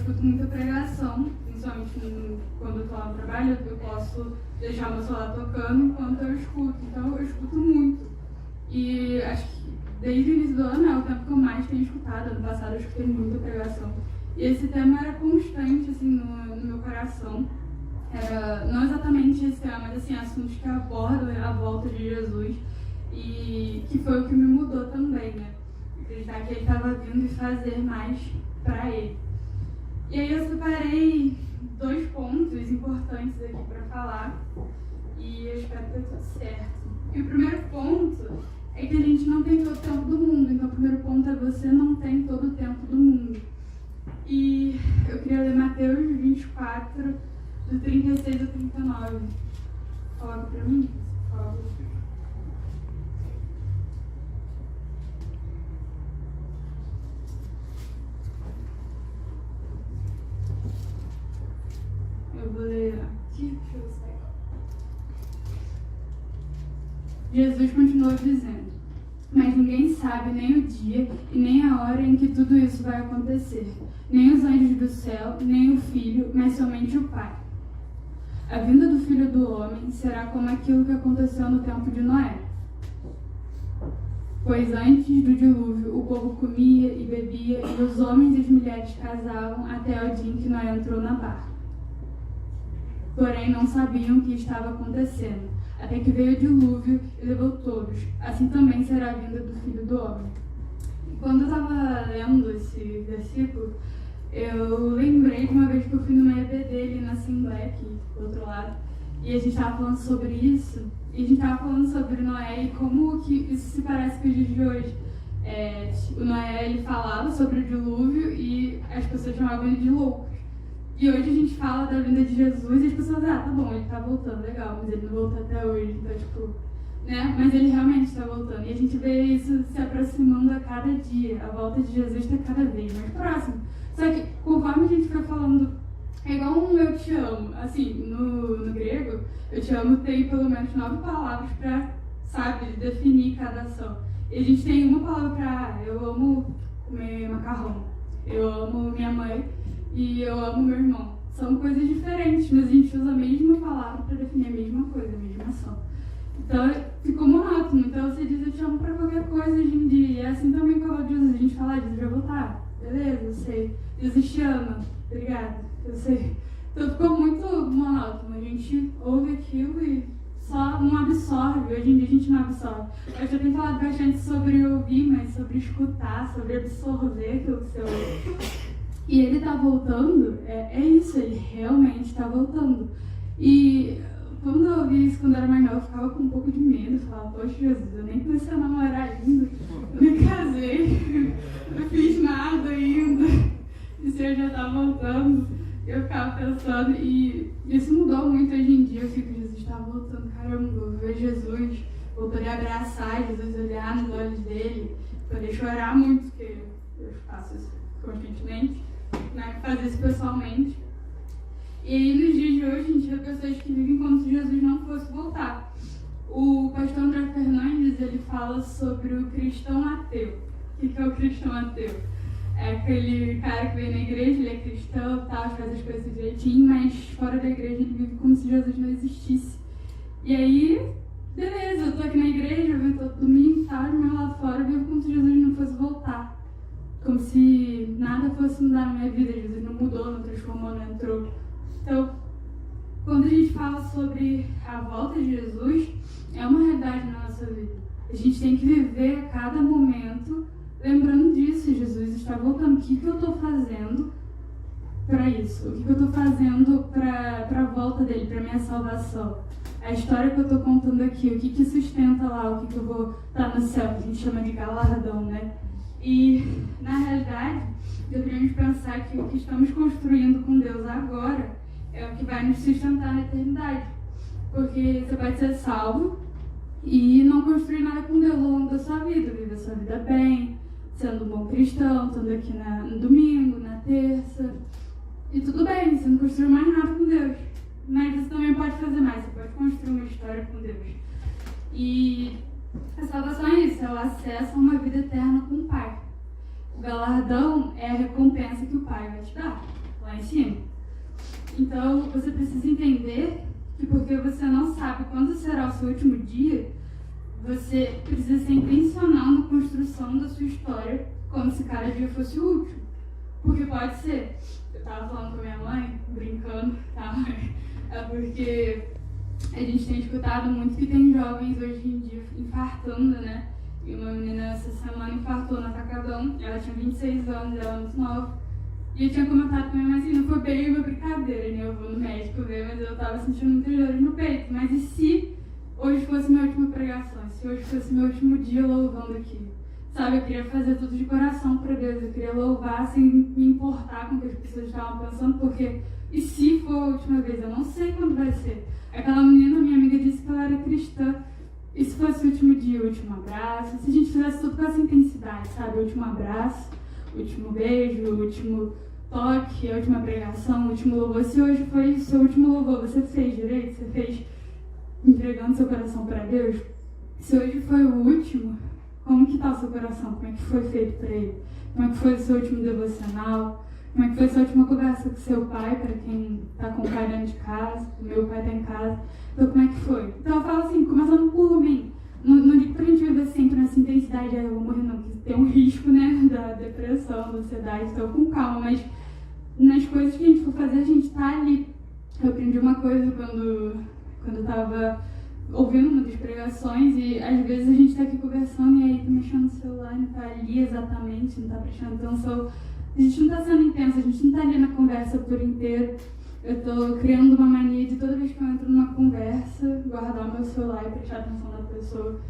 escuto muita pregação, principalmente quando eu estou lá no trabalho, eu posso deixar meu celular tocando enquanto eu escuto. Então eu escuto muito. E acho que desde o início do ano é o tempo que eu mais tenho escutado. Ano passado eu escutei muita pregação. E esse tema era constante assim, no meu coração. Era não exatamente esse tema, mas assim, assuntos que abordam a volta de Jesus. E que foi o que me mudou também, né? Acreditar que ele estava vindo e fazer mais para ele. E aí eu separei 2 pontos importantes aqui para falar e eu espero que dê tudo certo. E o primeiro ponto é que a gente não tem todo o tempo do mundo. Então o primeiro ponto é você não tem todo o tempo do mundo. E eu queria ler Mateus 24, do 36 ao 39. Coloca para mim, por favor. Eu vou ler aqui, deixa eu sair. Jesus continuou dizendo: mas ninguém sabe nem o dia e nem a hora em que tudo isso vai acontecer, nem os anjos do céu, nem o Filho, mas somente o Pai. A vinda do Filho do Homem será como aquilo que aconteceu no tempo de Noé. Pois antes do dilúvio o povo comia e bebia, e os homens e as mulheres casavam até o dia em que Noé entrou na barca. Porém não sabiam o que estava acontecendo, até que veio o dilúvio e levou todos. Assim também será a vinda do Filho do Homem. Quando eu estava lendo esse versículo, eu lembrei de uma vez que eu fui numa EBD ali na Assembleia, aqui do outro lado, e a gente estava falando sobre isso, e a gente estava falando sobre Noé e como que isso se parece com os dias de hoje. O Noé, ele falava sobre o dilúvio e as pessoas chamavam ele de louco. E hoje a gente fala da vinda de Jesus e as pessoas dizem, tá bom, ele tá voltando, legal, mas ele não voltou até hoje, então tipo, né? Mas ele realmente está voltando. E a gente vê isso se aproximando a cada dia. A volta de Jesus está cada vez mais próxima. Só que conforme a gente foi falando, é igual um eu te amo. Assim, no grego, eu te amo tem pelo menos 9 palavras para, sabe, definir cada ação. E a gente tem uma palavra para eu amo comer macarrão, eu amo minha mãe e eu amo meu irmão. São coisas diferentes, mas a gente usa a mesma palavra para definir a mesma coisa, a mesma ação. Então ficou monótono. Então você diz eu te amo para qualquer coisa hoje em dia. E é assim também com a de Jesus. A gente fala, Jesus vai voltar. Beleza, eu sei. Jesus te ama. Obrigada, eu sei. Então ficou muito monótono. A gente ouve aquilo e só não absorve. Hoje em dia a gente não absorve. Eu já tenho falado bastante sobre ouvir, mas sobre escutar, sobre absorver aquilo que você ouve. E ele tá voltando, é isso, ele realmente está voltando. E quando eu ouvi isso, quando eu era mais nova, eu ficava com um pouco de medo. Eu falava, poxa Jesus, eu nem comecei a namorar ainda, eu nem casei, não fiz nada ainda. E se eu já tá voltando, eu ficava pensando, e isso mudou muito hoje em dia. Eu fico, Jesus está voltando, caramba, eu vejo Jesus, vou poder abraçar Jesus, olhar nos olhos dele, poder chorar muito, porque eu faço isso constantemente, né, fazer isso pessoalmente. E aí, nos dias de hoje, a gente vê pessoas que vivem como se Jesus não fosse voltar. O pastor André Fernandes, ele fala sobre o cristão ateu. O que é o cristão ateu? É aquele cara que vem na igreja, ele é cristão, tal, faz as coisas direitinho, mas fora da igreja ele vive como se Jesus não existisse. E aí, beleza, eu tô aqui na igreja, eu venho todo domingo, tal, mas lá fora eu vivo como se Jesus não fosse voltar. Como se nada fosse mudar na minha vida, Jesus não mudou, não transformou, não entrou. Então, quando a gente fala sobre a volta de Jesus, é uma realidade na nossa vida. A gente tem que viver a cada momento lembrando disso. Jesus está voltando. O que eu estou fazendo para isso? O que eu estou fazendo para a volta dele, para a minha salvação? A história que eu estou contando aqui, o que sustenta lá, o que eu vou estar no céu, que a gente chama de galardão, né? E, na realidade, deveríamos pensar que o que estamos construindo com Deus agora é o que vai nos sustentar na eternidade. Porque você pode ser salvo e não construir nada com Deus ao longo da sua vida. Viver a sua vida bem, sendo um bom cristão, estando aqui no domingo, na terça. E tudo bem, você não construiu mais nada com Deus. Mas você também pode fazer mais, você pode construir uma história com Deus. E a salvação é isso, é o acesso a uma vida eterna com o Pai. O galardão é a recompensa que o Pai vai te dar lá em cima. Então, você precisa entender que porque você não sabe quando será o seu último dia, você precisa ser intencional na construção da sua história como se cada dia fosse o último. Porque pode ser. Eu estava falando com a minha mãe, brincando, tá? É porque a gente tem escutado muito que tem jovens hoje em dia infartando, né? E uma menina essa semana infartou no Atacadão, ela tinha 26 anos, ela era muito nova. E eu tinha comentado com a minha mãe assim, não foi bem uma brincadeira, né? Eu vou no médico ver, mas eu tava sentindo muitas dores no peito. Mas e se hoje fosse minha última pregação? Se hoje fosse meu último dia louvando aqui? Sabe, eu queria fazer tudo de coração para Deus, eu queria louvar sem me importar com o que as pessoas estavam pensando, porque e se for a última vez? Eu não sei quando vai ser. Aquela menina, minha amiga, disse que ela era cristã. E se fosse o último dia, o último abraço? Se a gente fizesse tudo com essa intensidade, sabe? O último abraço, o último beijo, o último toque, a última pregação, o último louvor. Se hoje foi o seu último louvor, você fez direito? Você fez entregando seu coração para Deus? Se hoje foi o último, como que está o seu coração? Como é que foi feito para Ele? Como é que foi o seu último devocional? Como é que foi a sua última conversa com seu pai, para quem está com o pai dentro de casa? O meu pai está em casa. Então, como é que foi? Então, eu falo assim, começando por mim. Não digo pra gente viver sempre nessa intensidade, eu vou morrer não, porque tem um risco, né, da depressão, da ansiedade, então com calma, mas nas coisas que a gente for fazer, a gente tá ali. Eu aprendi uma coisa quando eu tava ouvindo uma das pregações e às vezes a gente tá aqui conversando e aí tá mexendo no celular, não tá ali exatamente, não tá prestando atenção. A gente não tá sendo intenso, a gente não tá ali na conversa por inteiro. Eu tô criando uma mania de toda vez que eu entro numa conversa, guardar o meu celular e prestar atenção na pessoa.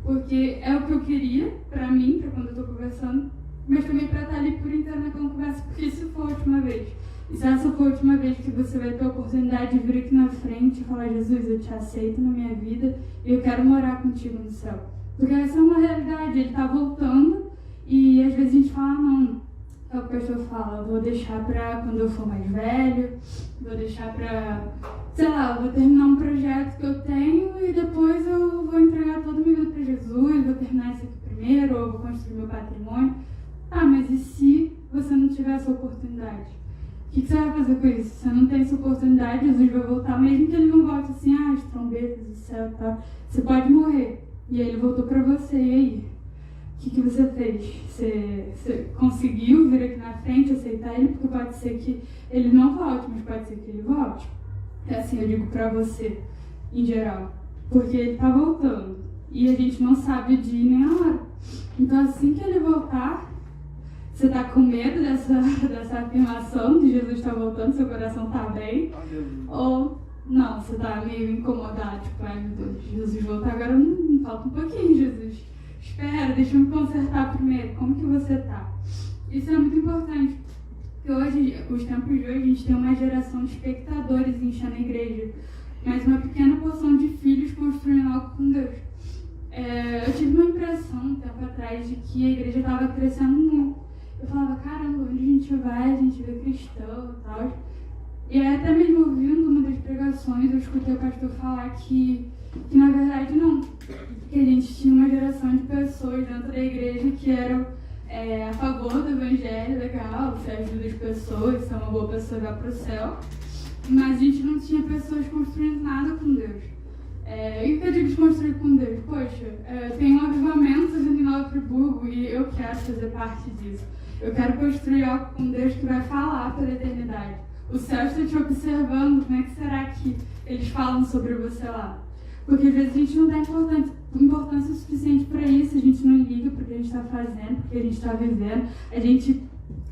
Porque é o que eu queria pra mim, pra quando eu tô conversando, mas também pra estar ali por inteiro naquela conversa, porque se for a última vez. E se essa for a última vez que você vai ter a oportunidade de vir aqui na frente e falar, Jesus, eu te aceito na minha vida e eu quero morar contigo no céu. Porque essa é uma realidade, ele tá voltando e às vezes a gente fala, não. É o que o pastor fala, vou deixar pra quando eu for mais velho, vou deixar pra, sei lá, vou terminar um projeto que eu tenho e depois eu vou entregar toda a minha vida pra Jesus, vou terminar isso aqui primeiro, ou vou construir meu patrimônio. Ah, mas e se você não tiver essa oportunidade? O que você vai fazer com isso? Se você não tem essa oportunidade, Jesus vai voltar, mesmo que ele não volte assim, as trombetas do céu e tal. Você pode morrer. E aí ele voltou pra você, e aí? O que você fez? Você conseguiu vir aqui na frente, aceitar ele? Porque pode ser que ele não volte, mas pode ser que ele volte. É assim, eu digo pra você, em geral. Porque ele tá voltando. E a gente não sabe o dia nem a hora. Então, assim que ele voltar, você tá com medo dessa afirmação de Jesus tá voltando, seu coração tá bem? Ou não, você tá meio incomodado, tipo, ai meu Deus, Jesus voltar agora, não falta um pouquinho, Jesus. Espera, deixa eu me consertar primeiro. Como que você tá? Isso é muito importante. Porque hoje, os tempos de hoje, a gente tem uma geração de espectadores enchendo a igreja, mas uma pequena porção de filhos construindo algo com Deus. Eu tive uma impressão, um tempo atrás, de que a igreja estava crescendo muito. Eu falava, caramba, onde a gente vai, a gente vê cristão e tal. E aí, até mesmo ouvindo uma das pregações, eu escutei o pastor falar que na verdade não. Que a gente tinha uma geração de pessoas dentro da igreja que eram a favor do evangelho, legal, você ajuda as pessoas, você é uma boa pessoa, vai pro céu. Mas a gente não tinha pessoas construindo nada com Deus. E o que eu digo de construir com Deus? Poxa, tem um avivamento em Nova Friburgo e eu quero fazer parte disso. Eu quero construir algo com Deus que vai falar pela eternidade. O céu está te observando, como é que será que eles falam sobre você lá? Porque às vezes a gente não dá importância suficiente para isso, a gente não liga para o que a gente está fazendo, porque a gente está vivendo.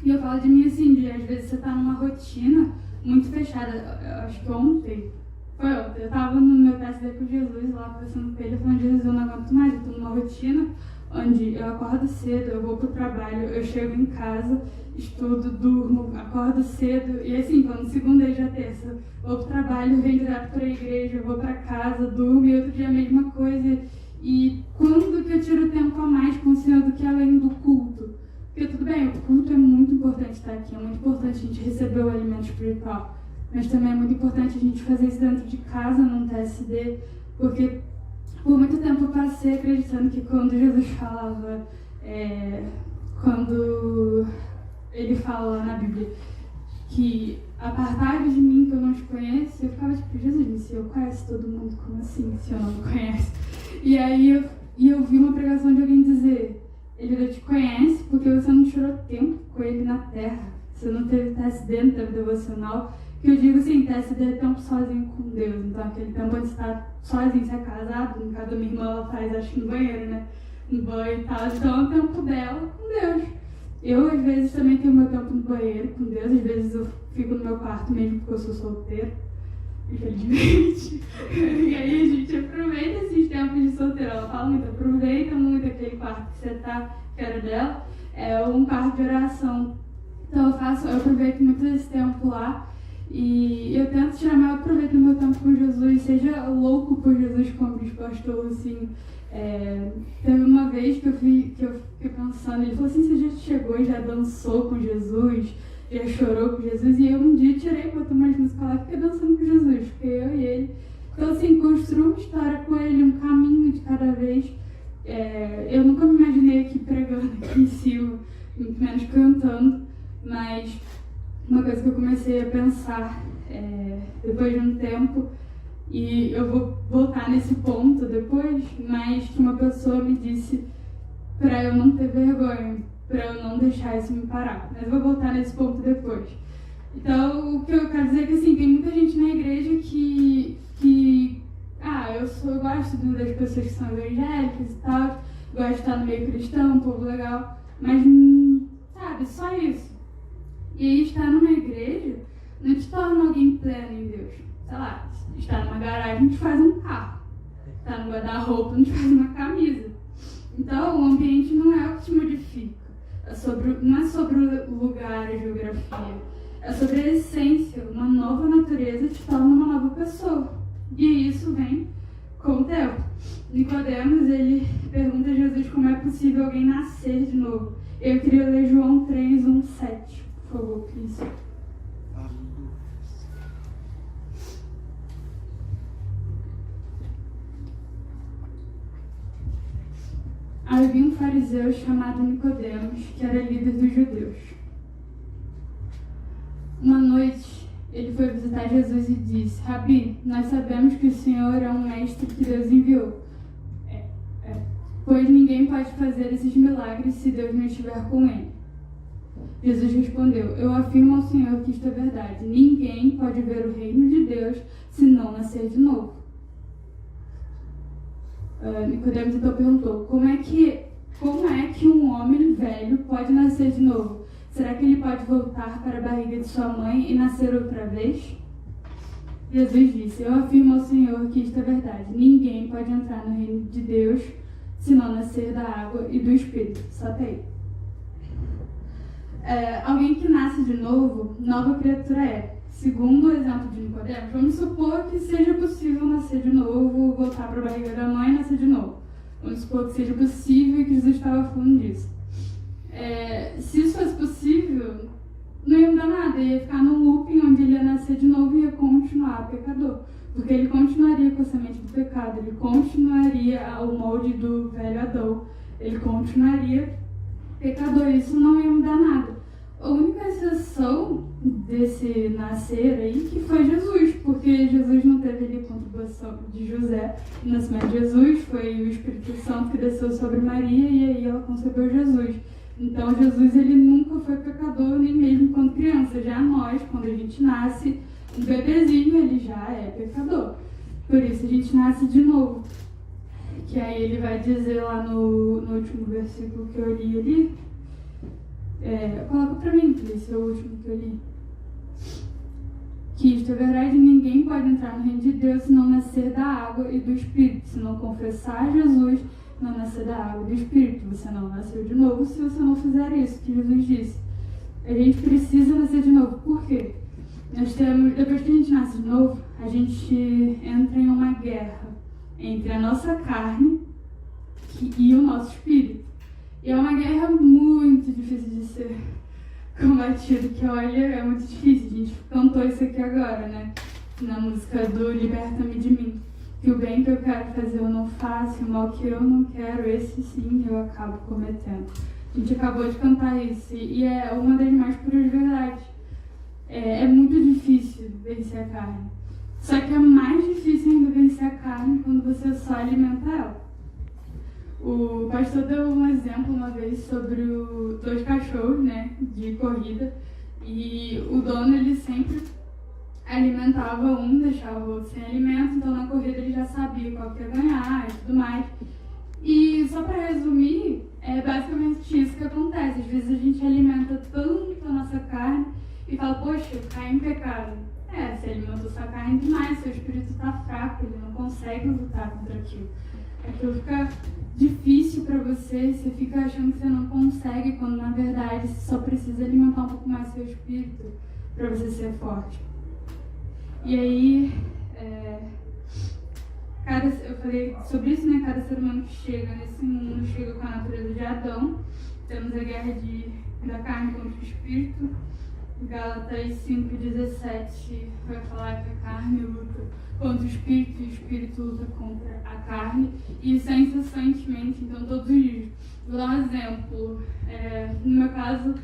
E eu falo de mim assim, às vezes você está numa rotina muito fechada. Eu acho que ontem, eu estava no meu TSD com Jesus, lá conversando com ele, falando, Jesus, eu não aguento mais, eu estou numa rotina onde eu acordo cedo, eu vou pro trabalho, eu chego em casa, estudo, durmo, acordo cedo, e assim, quando segunda e já terça, vou pro trabalho, venho direto pra igreja, vou pra casa, durmo, e outro dia a mesma coisa. E quando que eu tiro tempo a mais com o Senhor do que além do culto? Porque tudo bem, o culto é muito importante estar aqui, é muito importante a gente receber o alimento espiritual, mas também é muito importante a gente fazer isso dentro de casa, num TSD, porque por muito tempo eu passei acreditando que quando Jesus falava, quando ele fala lá na Bíblia, que apartados de mim, que eu não te conheço, eu ficava tipo, Jesus, se eu conheço todo mundo, como assim, se eu não me conheço? E aí eu vi uma pregação de alguém dizer, ele não te conhece porque você não tirou tempo com ele na terra, você não teve TSD no tempo devocional, que eu digo assim, TSD é tempo sozinho com Deus, então aquele tempo onde você está sozinho, você é casado, no caso da minha irmã, ela faz, acho que no banheiro, né, no banho e tal, então é o tempo dela com Deus. Eu, às vezes, também tenho meu tempo no banheiro com Deus, às vezes eu fico no meu quarto mesmo porque eu sou solteira, infelizmente. E aí a gente aproveita esses tempos de solteira. Ela fala muito, aproveita muito aquele quarto que você tá, que era dela, é um quarto de oração. Então eu aproveito muito esse tempo lá e eu tento tirar mais proveito do meu tempo com Jesus, seja louco por Jesus, como diz o pastor, assim. Teve uma vez que eu fiquei pensando, ele falou assim, você já chegou e já dançou com Jesus, já chorou com Jesus, e eu um dia tirei, botei umas músicas lá e fiquei dançando com Jesus, fiquei eu e ele. Então assim, construí uma história com ele, um caminho de cada vez. Eu nunca me imaginei aqui pregando aqui em cima, muito menos cantando, mas uma coisa que eu comecei a pensar depois de um tempo, e eu vou voltar nesse ponto depois, mas que uma pessoa me disse para eu não ter vergonha, para eu não deixar isso me parar. Mas eu vou voltar nesse ponto depois. Então, o que eu quero dizer é que assim, tem muita gente na igreja que eu gosto das pessoas que são evangélicas e tal, gosto de estar no meio cristão, um povo legal, mas, sabe, só isso. E aí, estar numa igreja não te torna alguém pleno em Deus. Sei lá, estar numa garagem não te faz um carro. Estar no guarda-roupa não te faz uma camisa. Então, o ambiente não é o que te modifica. Não é sobre o lugar, a geografia. É sobre a essência. Uma nova natureza te torna uma nova pessoa. E isso vem com o tempo. Nicodemos, ele pergunta a Jesus como é possível alguém nascer de novo. Eu queria ler João 3, 1, 7. Por favor, Cris. Havia um fariseu chamado Nicodemos, que era líder dos judeus. Uma noite, ele foi visitar Jesus e disse, Rabi, nós sabemos que o Senhor é um mestre que Deus enviou. Pois ninguém pode fazer esses milagres se Deus não estiver com ele. Jesus respondeu, eu afirmo ao Senhor que isto é verdade. Ninguém pode ver o reino de Deus se não nascer de novo. Nicodemos então perguntou, como é que um homem velho pode nascer de novo? Será que ele pode voltar para a barriga de sua mãe e nascer outra vez? Jesus disse, eu afirmo ao Senhor que isto é verdade. Ninguém pode entrar no reino de Deus se não nascer da água e do Espírito. Só tem. Alguém que nasce de novo, nova criatura é. Segundo o exemplo de Nicodemos, vamos supor que seja possível nascer de novo, voltar para a barriga da mãe e nascer de novo. Vamos supor que seja possível e que Jesus estava falando disso. Se isso fosse possível, não ia mudar nada, ia ficar num looping onde ele ia nascer de novo e ia continuar pecador. Porque ele continuaria com a semente do pecado, ele continuaria ao molde do velho Adão, ele continuaria pecador, isso não ia mudar nada. A única exceção desse nascer aí que foi Jesus, porque Jesus não teve ali contribuição de José. O nascimento de Jesus foi o Espírito Santo que desceu sobre Maria e aí ela concebeu Jesus. Então Jesus ele nunca foi pecador, nem mesmo quando criança. Já nós, quando a gente nasce, um bebezinho, ele já é pecador. Por isso a gente nasce de novo. Que aí ele vai dizer lá no último versículo que eu li ali. Coloca pra mim, esse é o último que eu li. Que isto é verdade, ninguém pode entrar no reino de Deus se não nascer da água e do Espírito. Se não confessar Jesus, não nascer da água e do Espírito. Você não nasceu de novo se você não fizer isso, que Jesus disse. A gente precisa nascer de novo. Por quê? Depois que a gente nasce de novo, a gente entra em uma guerra entre a nossa carne e o nosso espírito. E é uma guerra muito difícil de ser combatida, que olha, é muito difícil. A gente cantou isso aqui agora, né? Na música do Liberta-me de mim. Que o bem que eu quero fazer eu não faço, o mal que eu não quero, esse sim eu acabo cometendo. A gente acabou de cantar isso e é uma das mais puras verdades. é muito difícil vencer a carne. Só que é mais difícil ainda vencer a carne quando você só alimenta ela. O pastor deu um exemplo uma vez sobre dois cachorros, né, de corrida, e o dono ele sempre alimentava um, deixava o outro sem alimento, então na corrida ele já sabia qual que ia ganhar e tudo mais. E só para resumir, é basicamente isso que acontece. Às vezes a gente alimenta tanto a nossa carne e fala, poxa, cai em pecado. Você alimentou sua carne demais, seu espírito está fraco, ele não consegue lutar contra aquilo. Aquilo fica difícil para você, você fica achando que você não consegue, quando na verdade você só precisa alimentar um pouco mais seu espírito para você ser forte. E aí, eu falei sobre isso, né? Cada ser humano que chega nesse mundo chega com a natureza de Adão. Temos a guerra da carne contra o espírito. Gálatas 5,17 vai falar que a carne luta contra o espírito e o espírito luta contra a carne. E isso é incessantemente, então todos os dias. Vou dar um exemplo. No meu caso,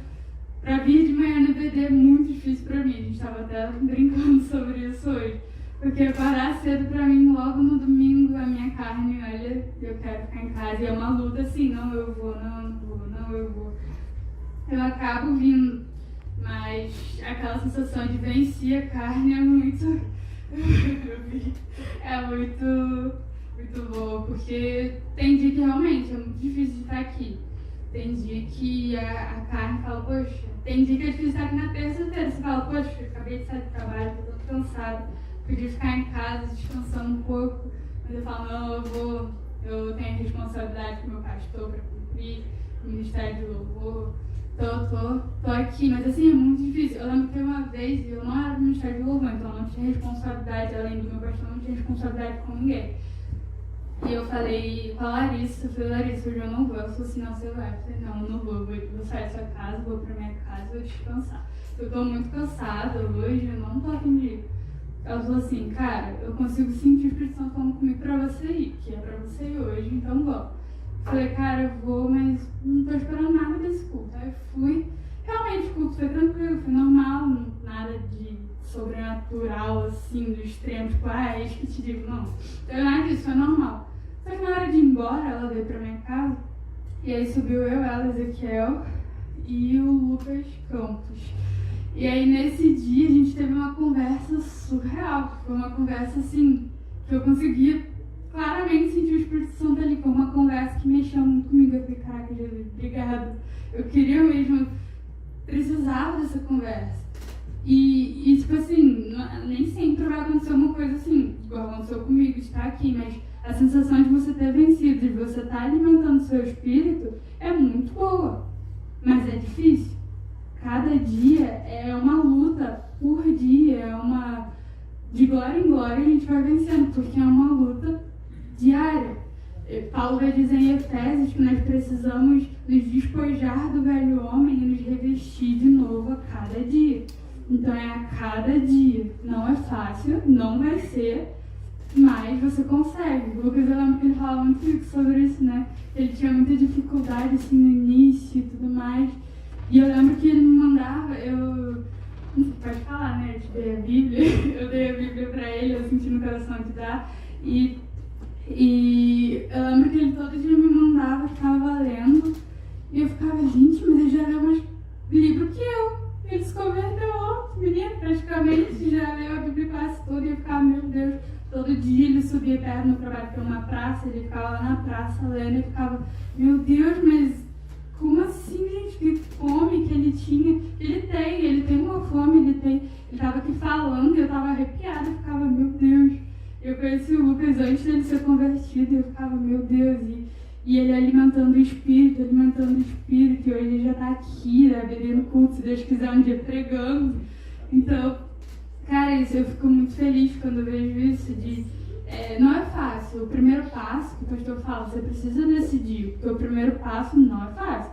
para vir de manhã no EBD é muito difícil para mim. A gente estava até brincando sobre isso hoje. Porque parar cedo para mim, logo no domingo, a minha carne, olha, eu quero ficar em casa. E é uma luta assim, não eu vou, não eu vou. Eu acabo vindo. Mas aquela sensação de vencer a carne é muito boa, porque tem dia que realmente é muito difícil de estar aqui. Tem dia que a carne fala, poxa, tem dia que é difícil estar aqui na terça-feira. Você fala, poxa, eu acabei de sair do trabalho, estou tão cansada, podia ficar em casa descansando um pouco. Mas eu falo, não, eu tenho a responsabilidade com o meu pastor para cumprir, o ministério de louvor. Tô aqui, mas assim, é muito difícil. Eu lembro que uma vez eu não era do Ministério de Louvor, então eu não tinha responsabilidade, além do meu pastor, não tinha responsabilidade com ninguém. E eu falei com a Larissa, Larissa, hoje eu não vou. Ela falou assim, não, você vai. Eu falei, não, eu não vou, vou sair da sua casa, vou pra minha casa, vou descansar. Eu tô muito cansada hoje, eu não tô afim de ir. Ela falou assim, cara, eu consigo sentir o Espírito Santo falando comigo pra você ir, que é pra você ir hoje, então vamos. Falei, cara, eu vou, mas não tô esperando nada desse culto. Aí eu fui, realmente o culto foi tranquilo, foi normal, nada de sobrenatural, assim, do extremo, tipo, é isso que te digo, não. Então nada disso, foi normal. Só que na hora de ir embora, ela veio pra minha casa, e aí subiu eu, ela, Ezequiel e o Lucas Campos. E aí nesse dia a gente teve uma conversa surreal, foi uma conversa assim, que eu conseguia claramente senti o Espírito Santo ali, foi uma conversa que mexeu muito comigo. Eu falei, caraca, Jesus, obrigada. Eu queria mesmo, precisava dessa conversa. E tipo assim, nem sempre vai acontecer uma coisa assim, igual aconteceu comigo, de estar aqui, mas a sensação de você ter vencido, de você estar alimentando o seu espírito, é muito boa. Mas é difícil. Cada dia é uma luta por dia, é uma... De glória em glória a gente vai vencendo, porque é uma luta diária. Paulo vai dizer em Efésios que nós precisamos nos despojar do velho homem e nos revestir de novo a cada dia. Então é a cada dia. Não é fácil, não vai ser, mas você consegue. O Lucas, eu lembro que ele falava muito sobre isso, né? Ele tinha muita dificuldade assim, no início e tudo mais. E eu lembro que ele me mandava, não sei, pode falar, né? Eu te dei a Bíblia, eu dei a Bíblia pra ele, eu senti no coração de dar. E eu lembro que ele todo dia me mandava, ficava lendo, e eu ficava, gente, mas ele já leu mais livro que eu. Ele se converteu ontem, menina, praticamente, já leu a Bíblia quase toda, e eu ficava, meu Deus, todo dia ele subia perto do meu trabalho, que é uma praça, ele ficava lá na praça lendo, e eu ficava, meu Deus, mas como assim, gente, que fome que ele tinha? Ele tem uma fome, ele estava aqui falando, e eu estava arrepiada, eu ficava, meu Deus. Eu conheci o Lucas antes dele ser convertido e eu ficava, meu Deus, e ele alimentando o espírito, e hoje ele já está aqui, né, bebendo culto, se Deus quiser um dia pregando. Então, cara, isso, eu fico muito feliz quando eu vejo isso, não é fácil. O primeiro passo, que o pastor fala, você precisa decidir, porque o primeiro passo não é fácil.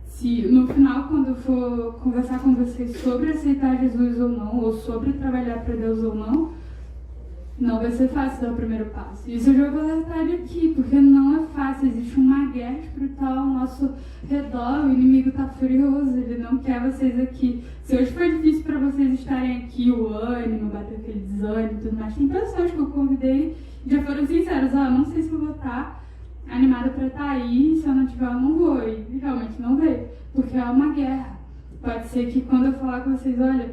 Se no final, quando eu for conversar com vocês sobre aceitar Jesus ou não, ou sobre trabalhar para Deus ou não, Não vai ser fácil dar o primeiro passo. Isso eu já vou alertar aqui, porque não é fácil. Existe uma guerra espiritual ao nosso redor, o inimigo está furioso, ele não quer vocês aqui. Se hoje foi difícil para vocês estarem aqui, o ânimo, bater aquele desânimo e tudo mais, tem pessoas que eu convidei e já foram sinceras, não sei se eu vou estar animada para estar aí, se eu não tiver eu não vou, e realmente não veio, porque é uma guerra. Pode ser que quando eu falar com vocês, olha,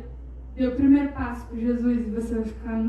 dê o primeiro passo por Jesus, e você vai ficar,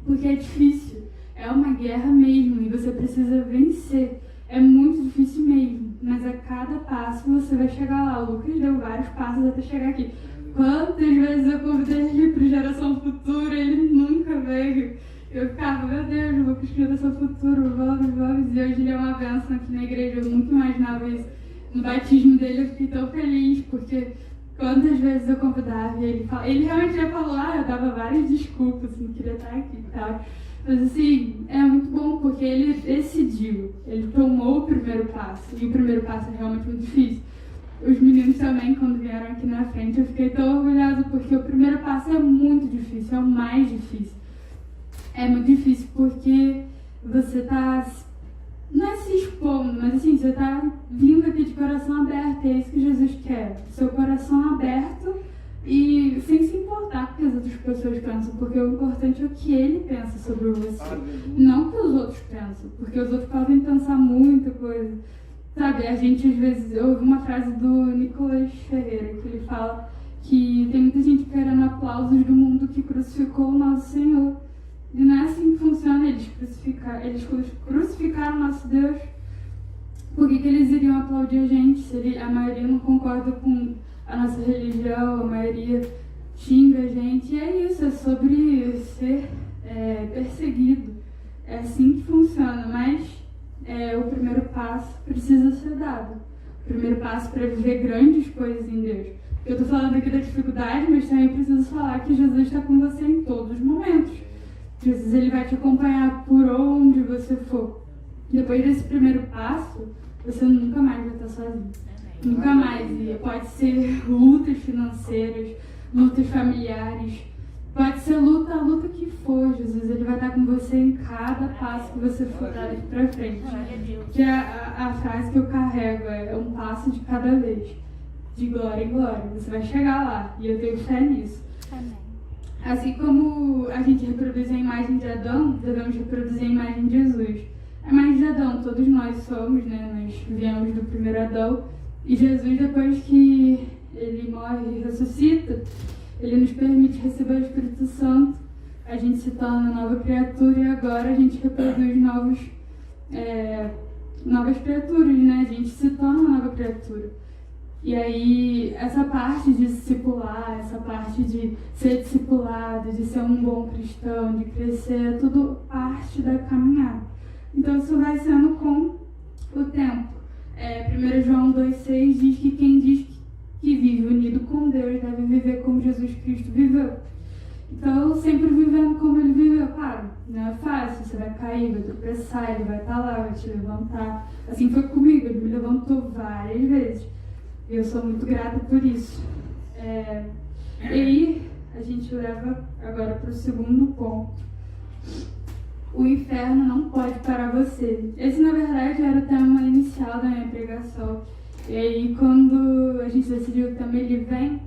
porque é difícil, é uma guerra mesmo, e você precisa vencer, é muito difícil mesmo, mas a cada passo você vai chegar lá. O Lucas deu vários passos até chegar aqui. Quantas vezes eu convidei ele para Geração Futura, ele nunca veio. Eu ficava, meu Deus, Lucas, Geração Futura, vamos, e hoje ele é uma bênção aqui na igreja, eu nunca imaginava isso. No batismo dele eu fiquei tão feliz, porque quantas vezes eu convidava e ele realmente já falou, eu dava várias desculpas, não queria estar aqui e tal. Mas assim, é muito bom porque ele decidiu, ele tomou o primeiro passo, e o primeiro passo é realmente muito difícil. Os meninos também, quando vieram aqui na frente, eu fiquei tão orgulhosa porque o primeiro passo é muito difícil, é o mais difícil. É muito difícil porque você está, não é se expondo, mas assim, você está vindo aqui de coração aberto, é isso que Jesus quer, seu coração aberto e sem se importar com o que as outras pessoas pensam, porque o importante é o que ele pensa sobre você, não o que os outros pensam, porque os outros podem pensar muita coisa. Sabe, a gente às vezes, eu ouvi uma frase do Nicolas Ferreira, que ele fala que tem muita gente querendo aplausos do mundo que crucificou o nosso Senhor. E não é assim que funciona, eles crucificaram o nosso Deus. Por que eles iriam aplaudir a gente se a maioria não concorda com a nossa religião, a maioria xinga a gente? E é isso, é sobre ser perseguido. É assim que funciona, mas o primeiro passo precisa ser dado. O primeiro passo para viver grandes coisas em Deus. Eu estou falando aqui da dificuldade, mas também preciso falar que Jesus está com você em todos os momentos. Jesus, ele vai te acompanhar por onde você for. Depois desse primeiro passo, você nunca mais vai estar sozinho. Nunca mais. E pode ser lutas financeiras, lutas familiares, pode ser a luta que for. Jesus, ele vai estar com você em cada passo que você for dar para frente. Que é a frase que eu carrego, é um passo de cada vez. De glória em glória. Você vai chegar lá. E eu tenho fé nisso. Amém. Assim como a gente reproduz a imagem de Adão, devemos reproduzir a imagem de Jesus. A imagem de Adão, todos nós somos, né? Nós viemos do primeiro Adão. E Jesus, depois que ele morre e ressuscita, ele nos permite receber o Espírito Santo. A gente se torna nova criatura e agora a gente reproduz novas criaturas, né? A gente se torna nova criatura. E aí, essa parte de discipular, essa parte de ser discipulado, de ser um bom cristão, de crescer, é tudo parte da caminhada. Então, isso vai sendo com o tempo. 1 João 2,6 diz que quem diz que vive unido com Deus deve viver como Jesus Cristo viveu. Então, sempre vivendo como ele viveu, claro, não é fácil, você vai cair, vai tropeçar, ele vai estar lá, vai te levantar. Assim foi comigo, ele me levantou várias vezes. E eu sou muito grata por isso. E aí, a gente leva agora para o segundo ponto. O inferno não pode parar você. Esse, na verdade, era o tema inicial da minha pregação. E aí, quando a gente decidiu que o tema ele vem,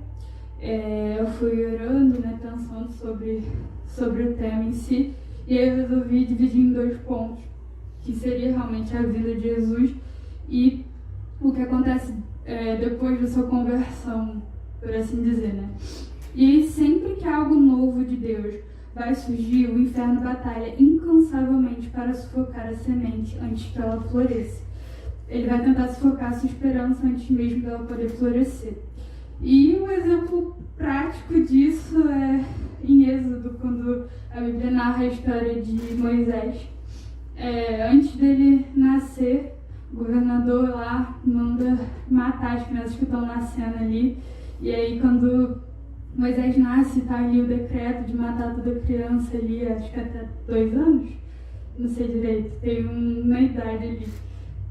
eu fui orando, né, pensando sobre o tema em si. E aí eu resolvi dividir em 2 pontos, que seria realmente a vida de Jesus e o que acontece depois da sua conversão, por assim dizer, né? E sempre que algo novo de Deus vai surgir, o inferno batalha incansavelmente para sufocar a semente antes que ela floresça. Ele vai tentar sufocar a sua esperança antes mesmo dela poder florescer. E um exemplo prático disso é em Êxodo, quando a Bíblia narra a história de Moisés. Antes dele nascer, o governador lá manda matar as crianças que estão nascendo ali. E aí, quando Moisés nasce, está ali o decreto de matar toda criança ali, acho que até 2 anos, não sei direito, tem uma idade ali.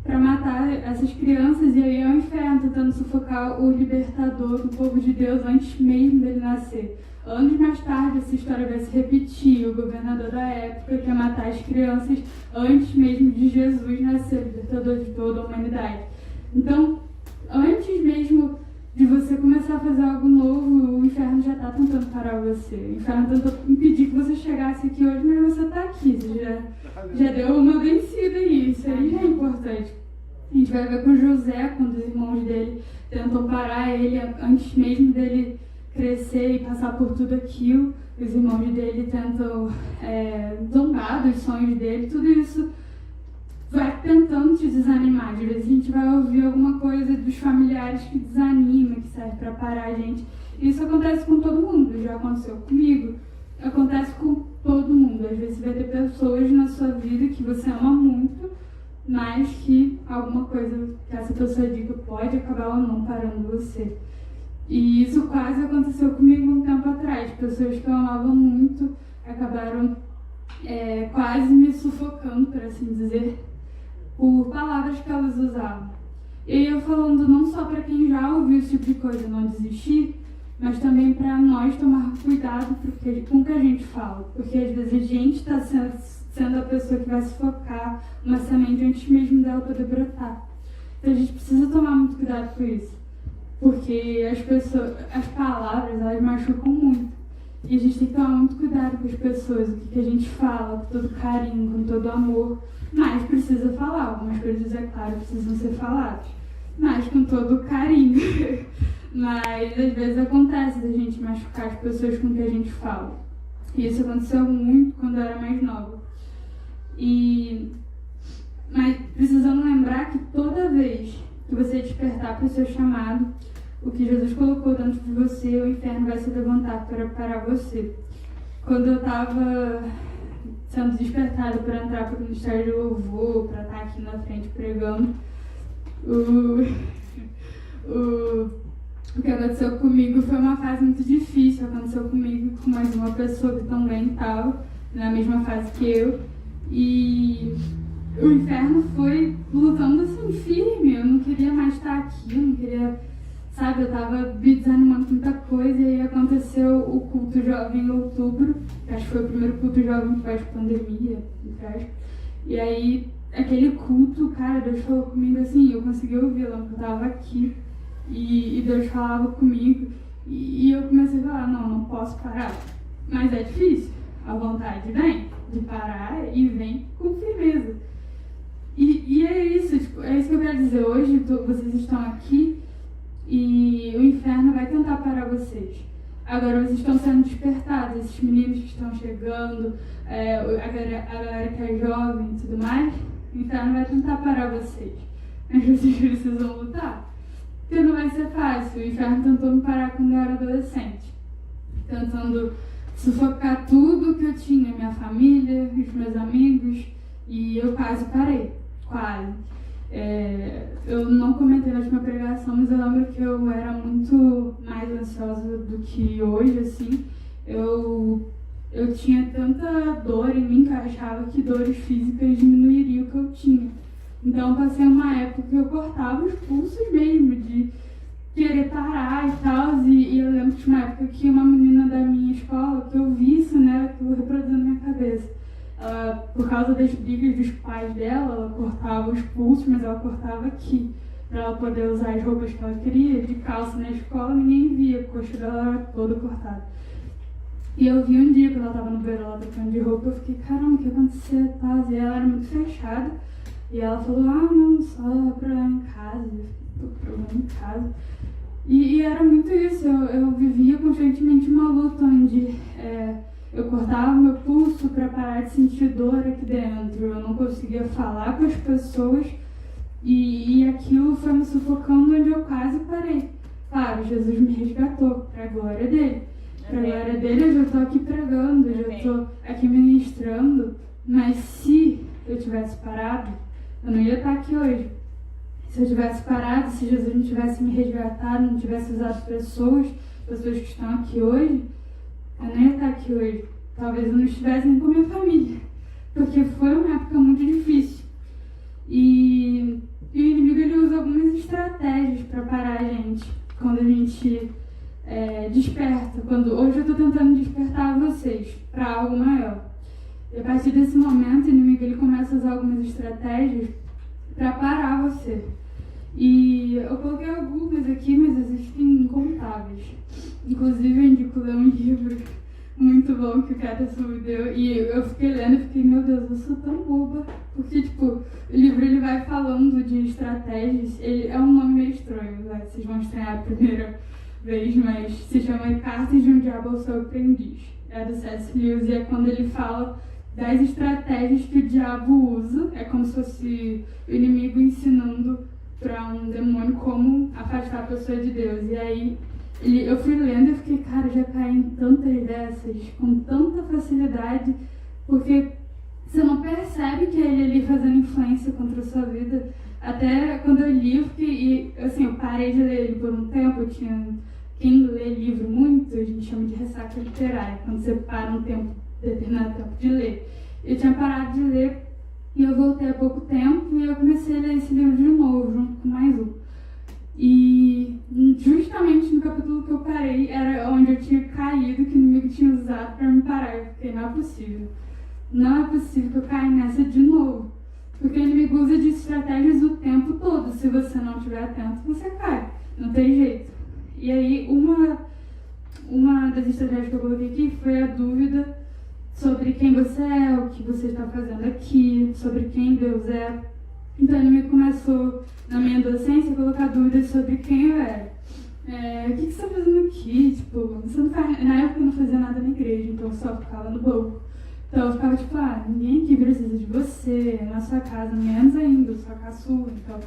para matar essas crianças, e aí é o inferno tentando sufocar o libertador do povo de Deus antes mesmo dele nascer. Anos mais tarde, essa história vai se repetir. O governador da época quer matar as crianças antes mesmo de Jesus nascer, libertador de toda a humanidade. Então, antes mesmo de você começar a fazer algo novo, o inferno já está tentando parar você. O inferno tentou impedir que você chegasse aqui hoje, mas você está aqui. Você já deu uma vencida aí. Isso aí já é importante. A gente vai ver com José, quando os irmãos dele tentam parar ele antes mesmo dele crescer e passar por tudo aquilo. Os irmãos dele tentam zombar dos sonhos dele. Tudo isso vai tentando te desanimar. Às vezes a gente vai ouvir alguma coisa dos familiares que desanima, que serve para parar a gente. Isso acontece com todo mundo, já aconteceu comigo, acontece com todo mundo. Às vezes você vai ter pessoas na sua vida que você ama muito, mas que alguma coisa que essa pessoa diga pode acabar ou não parando você. E isso quase aconteceu comigo um tempo atrás. Pessoas que eu amava muito acabaram quase me sufocando, por assim dizer, por palavras que elas usavam. E eu falando não só para quem já ouviu esse tipo de coisa, não desistir, mas também para nós tomar cuidado com o que a gente fala. Porque às vezes a gente está sendo a pessoa que vai sufocar uma semente antes mesmo dela poder brotar. Então a gente precisa tomar muito cuidado com isso. Porque as palavras, elas machucam muito. E a gente tem que tomar muito cuidado com as pessoas, o que a gente fala, com todo carinho, com todo amor. Mas precisa falar, algumas coisas, é claro, precisam ser faladas. Mas com todo carinho. Mas às vezes acontece da gente machucar as pessoas com que a gente fala. E isso aconteceu muito quando eu era mais nova. Mas precisando lembrar que toda vez que você despertar para o seu chamado, o que Jesus colocou dentro de você, o inferno vai se levantar para parar você. Quando eu estava sendo despertada para entrar para o Ministério de Louvor, para estar aqui na frente pregando, o que aconteceu comigo foi uma fase muito difícil. Aconteceu comigo com mais uma pessoa que também estava na mesma fase que eu. E o inferno foi lutando assim, firme. Eu não queria mais estar aqui, eu não queria... Sabe, eu estava me desanimando com muita coisa, e aí aconteceu o culto jovem em outubro, que acho que foi o primeiro culto jovem pós-pandemia, e aí, aquele culto, cara, Deus falou comigo assim, eu consegui ouvir lá, porque eu estava aqui, e Deus falava comigo, e eu comecei a falar, não posso parar, mas é difícil, a vontade vem de parar e vem com firmeza. E é isso, é isso que eu quero dizer, hoje vocês estão aqui, e o inferno vai tentar parar vocês. Agora vocês estão sendo despertados, esses meninos que estão chegando, a galera que é jovem e tudo mais, o inferno vai tentar parar vocês. Mas vocês precisam lutar. Porque não vai ser fácil. O inferno tentou me parar quando eu era adolescente, tentando sufocar tudo que eu tinha, minha família, os meus amigos, e eu quase parei. Quase. Eu não comentei na última pregação, mas eu lembro que eu era muito mais ansiosa do que hoje, assim. Eu tinha tanta dor em mim que eu achava que dores físicas diminuiriam o que eu tinha. Então eu passei uma época que eu cortava os pulsos mesmo, de querer parar e tal. E eu lembro que tinha uma época que uma menina da minha escola, que eu vi isso nela, que eu reproduzindo na minha cabeça. Por causa das brigas dos pais dela, ela cortava os pulsos, mas ela cortava aqui, para ela poder usar as roupas que ela queria. De calça na escola, ninguém via, a coxa dela era toda cortada. E eu vi um dia, quando ela estava no banheiro, ela trocando de roupa, eu fiquei, caramba, o que aconteceu? E ela era muito fechada, e ela falou, não, só problema em casa, problema em casa. E era muito isso, eu vivia constantemente uma luta onde... eu cortava meu pulso para parar de sentir dor aqui dentro. Eu não conseguia falar com as pessoas e aquilo foi me sufocando, onde eu quase parei. Claro, Jesus me resgatou, para a glória dele. Para a glória dele, eu já estou aqui pregando, eu já estou aqui ministrando. Mas se eu tivesse parado, eu não ia estar aqui hoje. Se eu tivesse parado, se Jesus não tivesse me resgatado, não tivesse usado pessoas que estão aqui hoje, eu não ia estar aqui hoje. Talvez eu não estivesse nem com a minha família. Porque foi uma época muito difícil. E E o inimigo ele usa algumas estratégias para parar a gente quando a gente desperta. Hoje eu estou tentando despertar vocês para algo maior. E a partir desse momento, o inimigo ele começa a usar algumas estratégias para parar você. E eu coloquei algumas aqui, mas existem incontáveis. Inclusive, eu indico ler um livro muito bom que o Caterson me deu. E eu fiquei lendo e fiquei, meu Deus, eu sou tão boba. Porque, o livro ele vai falando de estratégias. Ele é um nome meio estranho, né? Vocês vão estranhar a primeira vez, mas se chama Cartas de um Diabo ao Seu Aprendiz. É do C.S. Lewis e é quando ele fala das estratégias que o diabo usa. É como se fosse o inimigo ensinando para um demônio como afastar a pessoa de Deus. E aí eu fui lendo e fiquei, cara, já caí em tantas dessas, com tanta facilidade, porque você não percebe que é ele ali fazendo influência contra a sua vida. Até quando eu li, eu parei de ler ele por um tempo. Quem lê livro muito, a gente chama de ressaca literária, quando você para determinado tempo de ler. Eu tinha parado de ler e eu voltei há pouco tempo e eu comecei a ler esse livro de novo, junto com mais um. E justamente no capítulo que eu parei era onde eu tinha caído, que o inimigo tinha usado para me parar. Eu fiquei, não é possível. Não é possível que eu caia nessa de novo. Porque o inimigo usa de estratégias o tempo todo. Se você não estiver atento, você cai. Não tem jeito. E aí, uma das estratégias que eu coloquei aqui foi a dúvida sobre quem você é, o que você está fazendo aqui, sobre quem Deus é. Então, o inimigo começou, na minha adolescência, a colocar dúvidas sobre quem eu era. O que você está fazendo aqui? Você não faz... Na época eu não fazia nada na igreja, então eu só ficava no banco. Então eu ficava ninguém aqui precisa de você, na sua casa, menos ainda, sua caçula, então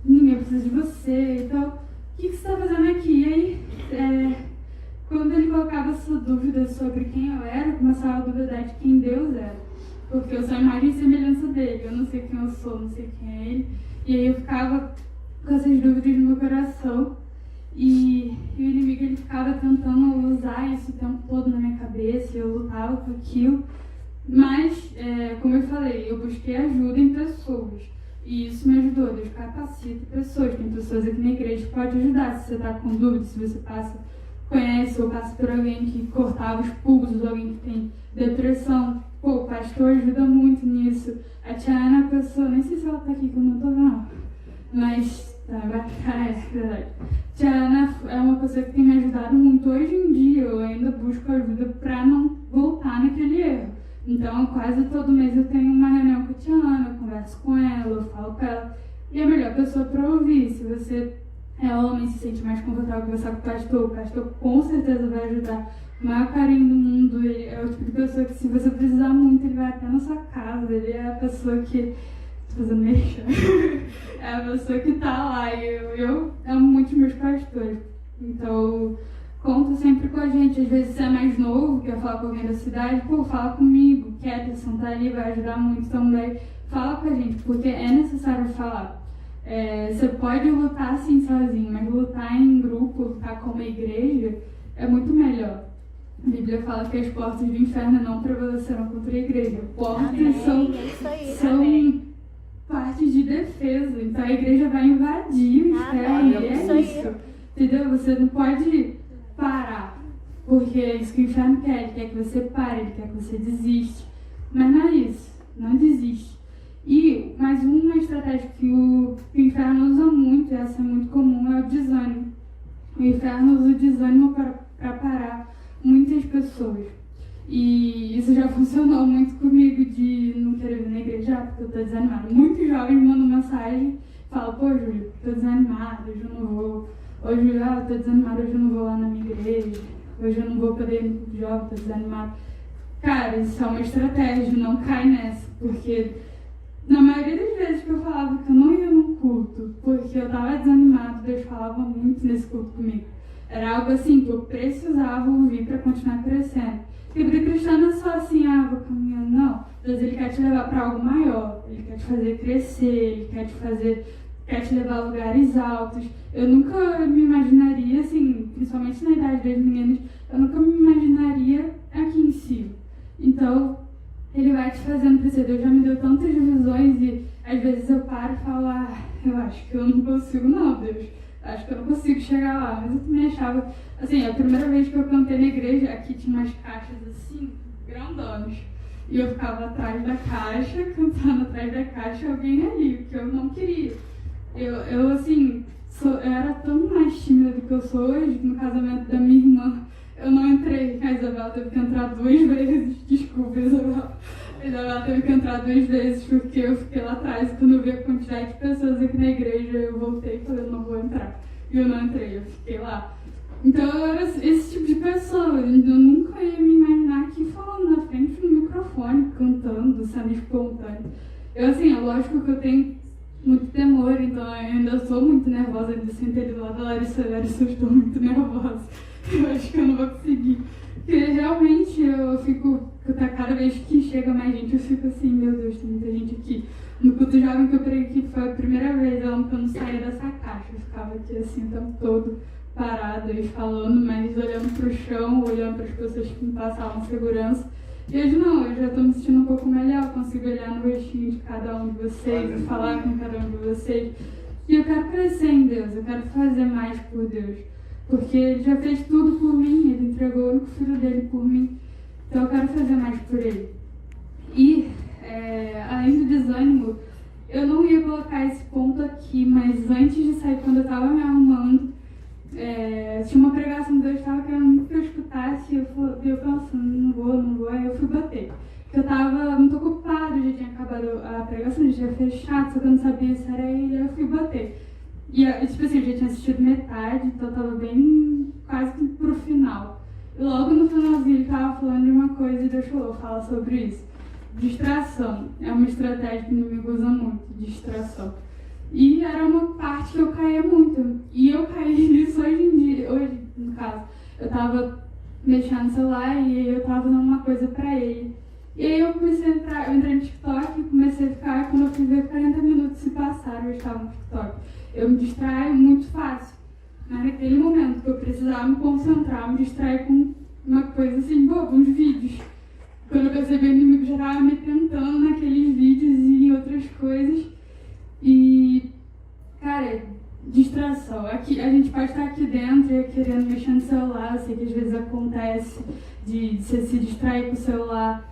ninguém precisa de você, então o que você está fazendo aqui? E aí, quando ele colocava essa dúvida sobre quem eu era, eu começava a duvidar de quem Deus era, porque eu sou a imagem e semelhança dele, eu não sei quem eu sou, não sei quem é ele, e aí eu ficava com essas dúvidas no meu coração, e o inimigo ele ficava tentando usar isso o tempo todo na minha cabeça, e eu lutava com aquilo. Mas, como eu falei, eu busquei ajuda em pessoas. E isso me ajudou. Deus capacita pessoas. Tem pessoas aqui na igreja que podem ajudar. Se você está com dúvida, se você conhece ou passa por alguém que cortava os pulsos, alguém que tem depressão. O pastor ajuda muito nisso. A Tia Ana é a pessoa, nem sei se ela está aqui, que eu não estou vendo. Mas, é verdade. Tia Ana é uma pessoa que tem me ajudado muito. Hoje em dia, eu ainda busco ajuda para não voltar naquele erro. Então, quase todo mês eu tenho uma reunião com a Tia Ana, eu converso com ela, eu falo com ela. E é a melhor pessoa para ouvir. Se você é homem e se sente mais confortável conversar com o pastor com certeza vai ajudar. O maior carinho do mundo, ele é o tipo de pessoa que, se você precisar muito, ele vai até na sua casa. Ele é a pessoa que... Tô fazendo mexer. É a pessoa que tá lá. E eu amo muito meus pastores. Então... Conta sempre com a gente. Às vezes você é mais novo, quer falar com alguém da cidade, fala comigo. Caterson tá ali, vai ajudar muito também. Fala com a gente, porque é necessário falar. Você pode lutar assim sozinho, mas lutar em grupo, lutar como igreja, é muito melhor. A Bíblia fala que as portas do inferno não prevalecerão contra a igreja. Portas são partes de defesa. Então a igreja vai invadir o inferno. E é isso. Entendeu? Você não pode parar, porque é isso que o inferno quer. Ele quer que você pare, ele quer que você desiste. Mas não é isso, não desiste. E mais uma estratégia que o inferno usa muito, e essa é muito comum, é o desânimo. O inferno usa o desânimo para parar muitas pessoas. E isso já funcionou muito comigo, de não querer vir na igreja porque eu tô desanimada. Muitos jovens me mandam mensagem, falam, Júlio, tô desanimada, hoje eu não vou. Hoje eu tô desanimada, hoje eu não vou lá na minha igreja, hoje eu não vou poder ir no jovem, tô desanimada. Cara, isso é uma estratégia, não cai nessa, porque na maioria das vezes que eu falava que eu não ia no culto, porque eu tava desanimada, Deus falava muito nesse culto comigo. Era algo assim que eu precisava ouvir para continuar crescendo. Porque a vida cristã não é só assim, vou caminhando, não. Deus, ele quer te levar para algo maior, ele quer te fazer crescer, ele quer te levar a lugares altos. Eu nunca me imaginaria, assim, principalmente na idade das meninas, eu nunca me imaginaria aqui em cima. Então, ele vai te fazendo crescer. Deus já me deu tantas visões e às às vezes eu paro e falo, eu acho que eu não consigo não, Deus. Acho que eu não consigo chegar lá. Mas eu também achava, assim, a primeira vez que eu cantei na igreja, aqui tinha umas caixas assim, grandonas. E eu ficava atrás da caixa, cantando atrás da caixa, alguém ali, porque eu não queria. Eu assim, eu era tão mais tímida do que eu sou hoje, no casamento da minha irmã. Eu não entrei, a Isabela teve que entrar 2 vezes. Desculpa, Isabela. A Isabela teve que entrar 2 vezes porque eu fiquei lá atrás. Quando eu vi a quantidade de pessoas aqui na igreja, eu voltei e falei, eu não vou entrar. E eu não entrei, eu fiquei lá. Então eu era esse tipo de pessoa. Eu nunca ia me imaginar aqui falando na frente do microfone, cantando, sendo espontâneo. Eu, assim, é lógico que eu tenho muito temor, então eu ainda sou muito nervosa. Ainda sentei ali do lado da Larissa, eu estou muito nervosa. Eu acho que eu não vou conseguir. Porque realmente eu fico, cada vez que chega mais gente, eu fico assim, meu Deus, tem muita gente aqui. No culto jovem que eu preguei aqui, foi a primeira vez, eu não saía dessa caixa. Eu ficava aqui assim o tempo todo, parada e falando, mas olhando pro chão, olhando para as pessoas que me passavam segurança. E hoje não, eu já estou me sentindo um pouco melhor, consigo olhar no rostinho de cada um de vocês e falar com cada um de vocês. E eu quero crescer em Deus, eu quero fazer mais por Deus. Porque Ele já fez tudo por mim, Ele entregou o único filho dele por mim. Então eu quero fazer mais por Ele. E, além do desânimo, eu não ia colocar esse ponto aqui, mas antes de sair, quando eu estava me arrumando, tinha uma pregação que Deus estava querendo muito que eu escutasse, e eu pensando, não vou, aí eu fui bater. Porque eu estava muito ocupada, já tinha acabado a pregação, já tinha fechado, só que eu não sabia se era ele, aí eu fui bater. E, tipo assim, eu já tinha assistido metade, então eu tava bem quase que pro final. E logo no finalzinho ele tava falando de uma coisa e Deus falou, fala sobre isso. Distração. É uma estratégia que o inimigo usa muito, distração. E era uma parte que eu caía muito. E eu caí nisso hoje, no caso. Eu tava mexendo no celular e eu tava dando uma coisa pra ele. E aí eu comecei a entrar, eu entrei no TikTok e comecei a ficar, quando eu fui ver 40 minutos se passaram, eu estava no TikTok. Eu me distraio muito fácil. Mas naquele momento que eu precisava me concentrar, me distrair com uma coisa assim, boba, uns vídeos. Quando eu percebi, o inimigo já estava me tentando naqueles vídeos e em outras coisas. E, cara, distração. Aqui, a gente pode estar aqui dentro e querendo mexer no celular. Eu sei que às vezes acontece de você se distrair com o celular.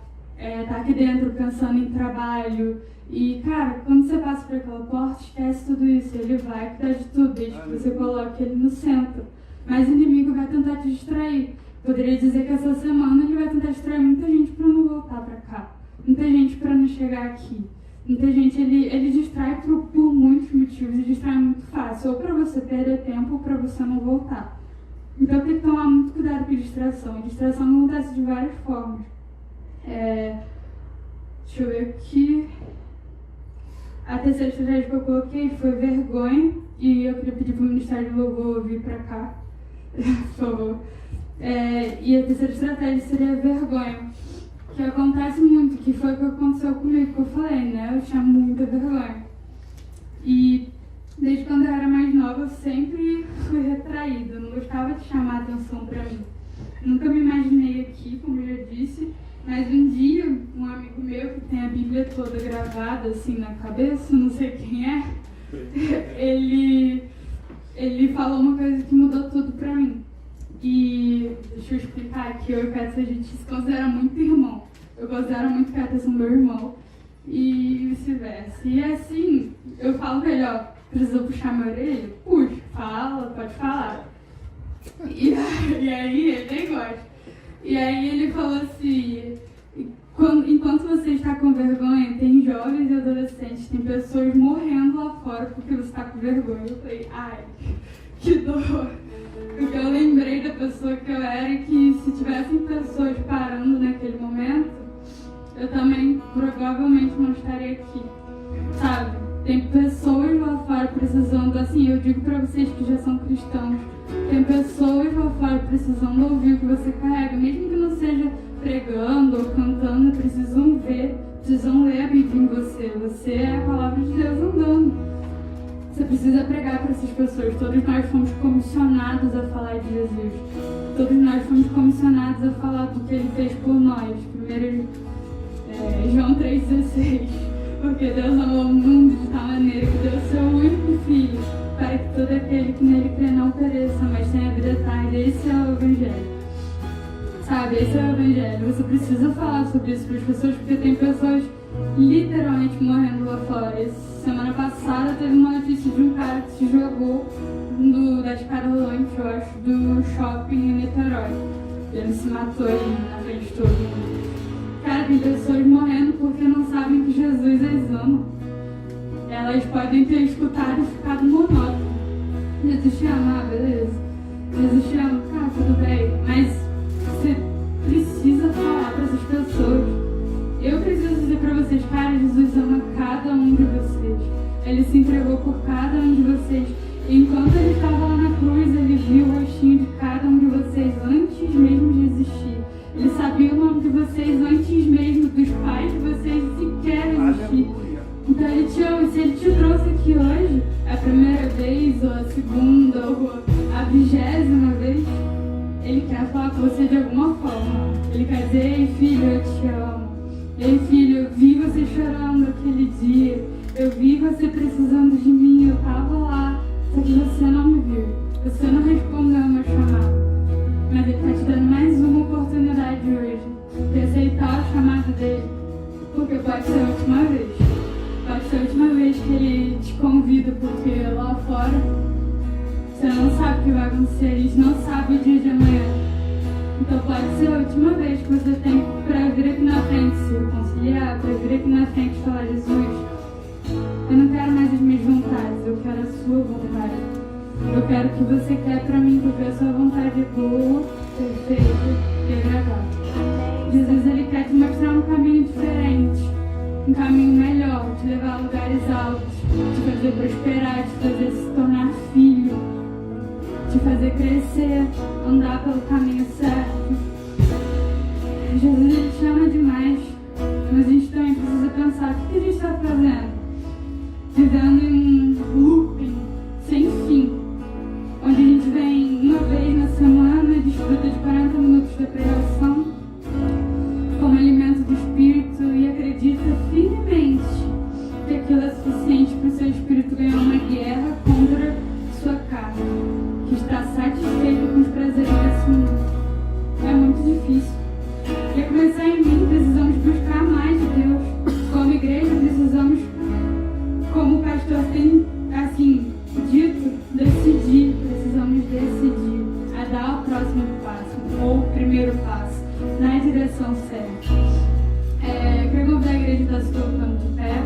Tá aqui dentro pensando em trabalho. E, cara, quando você passa por aquela porta, esquece tudo isso. Ele vai cuidar de tudo, desde que você coloque ele no centro. Mas o inimigo vai tentar te distrair. Poderia dizer que essa semana ele vai tentar distrair muita gente para não voltar para cá. Muita gente para não chegar aqui. Muita gente, ele distrai por muitos motivos e distrai muito fácil. Ou para você perder tempo ou para você não voltar. Então tem que tomar muito cuidado com a distração. A distração acontece de várias formas. Deixa eu ver aqui. A terceira estratégia que eu coloquei foi vergonha. E eu queria pedir para o Ministério do Louvor vir para cá. Por favor. E a terceira estratégia seria vergonha. Que acontece muito, que foi o que aconteceu comigo, que eu falei, né? Eu tinha muita vergonha. E desde quando eu era mais nova, eu sempre fui retraída. Eu não gostava de chamar atenção para mim. Nunca me imaginei aqui, como eu já disse. Mas um dia, um amigo meu que tem a Bíblia toda gravada assim na cabeça, não sei quem é, ele falou uma coisa que mudou tudo pra mim. E deixa eu explicar que eu e o Peter, a gente se considera muito irmão. Eu considero muito que Peter meu irmão e vice-versa. E assim, eu falo pra ele, ó, precisa puxar minha orelha? Puxa, fala, pode falar. E aí ele nem gosta. E aí ele falou assim, enquanto você está com vergonha, tem jovens e adolescentes, tem pessoas morrendo lá fora porque você está com vergonha. Eu falei, ai, que dor. Porque eu lembrei da pessoa que eu era e que se tivessem pessoas parando naquele momento, eu também provavelmente não estaria aqui, sabe? Tem pessoas lá fora precisando, assim, eu digo pra vocês que já são cristãos, tem pessoas lá fora precisando ouvir o que você carrega, mesmo que não seja pregando ou cantando, precisam ver, precisam ler a Bíblia em você. Você é a palavra de Deus andando. Você precisa pregar para essas pessoas. Todos nós fomos comissionados a falar de Jesus. Todos nós fomos comissionados a falar do que Ele fez por nós. Primeiro, João 3,16. Porque Deus amou o mundo de tal maneira que deu o seu único Filho, para que todo aquele que nele crê não pereça, mas tenha vida eterna. Esse é o Evangelho. Sabe, esse é o Evangelho. Você precisa falar sobre isso para as pessoas, porque tem pessoas literalmente morrendo lá fora. Semana passada teve uma notícia de um cara que se jogou da escada rolante, eu acho, do shopping em Niterói. Ele se matou ali na frente de todo mundo. Cara, tem pessoas morrendo porque não sabem que Jesus as ama. Elas podem ter escutado e ficado monótonas. Jesus te ama, beleza. Jesus te ama, cara, tudo bem. Mas você precisa falar para essas pessoas. Eu preciso dizer para vocês, cara, Jesus ama cada um de vocês. Ele se entregou por cada um de vocês. E enquanto ele estava lá na cruz, ele viu o rostinho de cada um de vocês antes mesmo de existir. Ele sabia o nome de vocês antes mesmo dos pais de vocês sequer existir. Então ele te ama. Se ele te trouxe aqui hoje, a primeira vez, ou a segunda, ou a 20ª vez, ele quer falar com você de alguma forma. Ele quer dizer, ei filho, eu te amo. Ei filho, eu vi você chorando aquele dia. Eu vi você precisando de mim, eu estava lá. Só que você não me viu. Você não respondeu ao meu chamado. Mas ele está te dando mais uma oportunidade hoje de aceitar o chamado dele. Porque pode ser a última vez. Pode ser a última vez que ele te convida, porque lá fora você não sabe o que vai acontecer, a gente não sabe o dia de amanhã. Então pode ser a última vez que você tem para vir aqui na frente se reconciliar, para vir aqui na frente e falar, Jesus, eu não quero mais as minhas vontades, eu quero a sua vontade. Eu quero o que você quer para mim, porque a sua vontade é boa, perfeita e agradável. Jesus, ele quer te mostrar um caminho diferente, um caminho melhor, te levar a lugares altos, te fazer prosperar, te fazer se tornar filho, te fazer crescer, andar pelo caminho certo. Jesus, ele te ama demais, mas a gente também precisa pensar, o que a gente está fazendo? Vivendo em um looping sem fim, onde a gente vem uma vez na semana, desfruta de 40 minutos de pregação como alimento do espírito e acredita firmemente que aquilo é suficiente para o seu espírito ganhar uma guerra contra sua carne, que está satisfeito com os prazeres desse mundo. É muito difícil. Para começar em mim, precisamos buscar mais de Deus. Como igreja, precisamos, como o pastor tem assim dito, decidir. Precisamos decidir a dar o próximo passo, ou o primeiro passo, na direção certa. Quero convidar a igreja a estar se colocando de pé.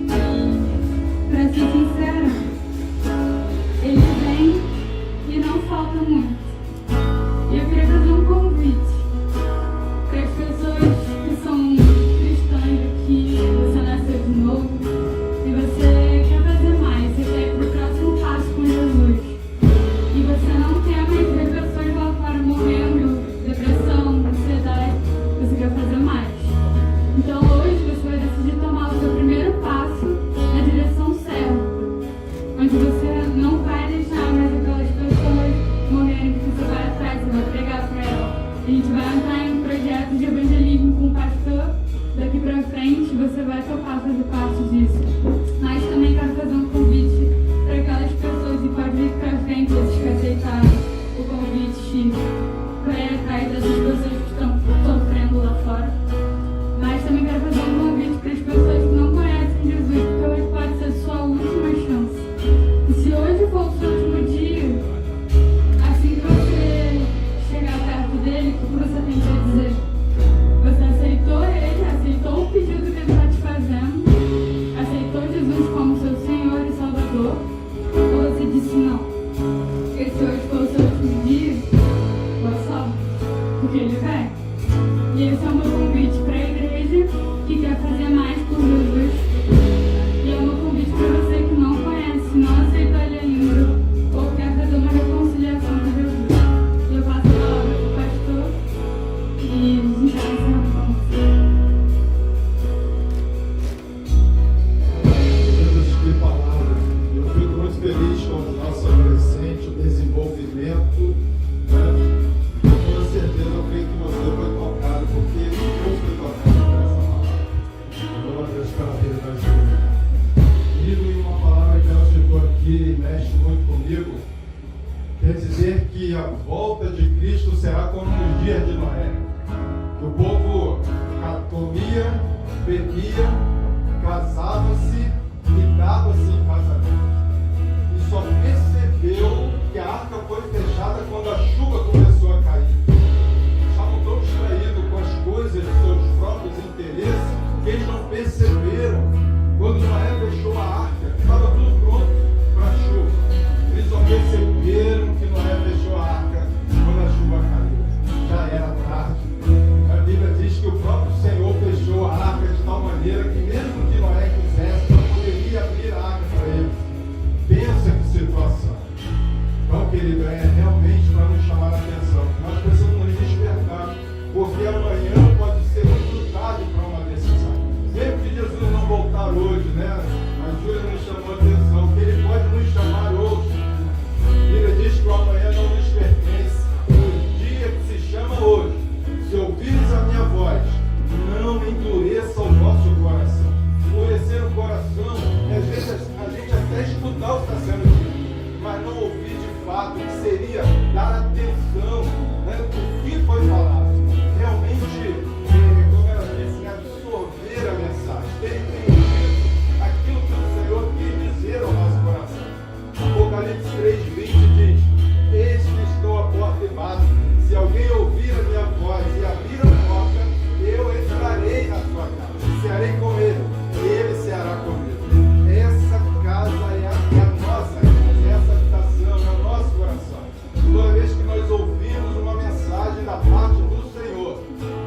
E, para ser sincera, ele vem e não falta muito. E eu queria fazer um convite para as pessoas que são cristãs aqui, você nasceu de novo e você quer fazer mais, você quer ir para o próximo passo com Jesus. E você não quer mais ver pessoas lá fora morrendo, depressão, ansiedade, você quer fazer mais. Então hoje você vai decidir tomar o seu primeiro passo na direção certa, onde você não vai deixar mais aquelas pessoas morrerem, que você vai atrás, você vai pregar para elas. A gente vai entrar em um projeto de evangelismo com o pastor. Daqui para frente você vai topar fazer parte disso. Mas também quero fazer um convite para aquelas pessoas, e pode vir para frente esses que aceitaram o convite para ir atrás dessas pessoas que estão sofrendo lá fora. Mas também quero fazer um convite para as pessoas que não conhecem Jesus, porque hoje pode ser sua última chance. E se hoje for o seu último dia, assim que você chegar perto dele, o que você tem que dizer? Você aceitou ele, aceitou o pedido que ele está te fazendo, aceitou Jesus como seu Senhor e Salvador, ou você disse não? Esse hoje foi o seu último dia, boa sorte, porque ele vem. E esse é o meu convite para a igreja que quer fazer mais por Jesus. E é o meu convite para você que não conhece, não aceitou ele ainda, ou quer fazer uma reconciliação com Jesus. E eu passo a palavra para o pastor e a gente vai encerrar com você. De palavra, eu fico muito feliz com o nosso adolescente, o desenvolvimento, né? Com certeza eu creio que você foi tocado, porque Deus foi tocado por essa palavra. Glória a bebia, casava-se e dava-se em casamento. E só percebeu que a arca foi fechada quando a chuva começou a cair. Estavam tão distraídos com as coisas de seus próprios interesses que eles não perceberam quando Noé fechou a arca, que estava tudo pronto para a chuva. Eles só perceberam que Noé fechou a arca quando a chuva caiu. Já era tarde. A Bíblia diz que o próprio Senhor fechou a arca de tal maneira que mesmo que Noé quisesse, não poderia abrir a arca para ele. Pensa que situação. Então, querido, é realmente para nos chamar a atenção. Nós precisamos nos despertar, porque amanhã pode ser muito tarde para uma decisão. Mesmo que Jesus não voltar hoje, né? A Júlia nos chamou a atenção, que Ele pode nos chamar hoje. A Bíblia diz que o amanhã não nos pertence. O dia que se chama hoje, se ouvires a minha voz, não endureça o vosso coração. Endurecer o coração é a gente até escutar o que está sendo dito, mas não ouvir de fato, que seria dar atenção, né, do que foi falado. Realmente, como ela disse, absorver a mensagem, ter entendido aquilo que o Senhor quis dizer ao nosso coração. Apocalipse 3:20 diz: eis que estou à porta e bato. Se alguém ouvir a minha voz e abrir a porta, eu entrarei na sua casa, cearei com ele, e ele ceará comigo. Essa casa é a nossa casa, essa habitação é o nosso coração. Toda vez que nós ouvimos uma mensagem da parte do Senhor,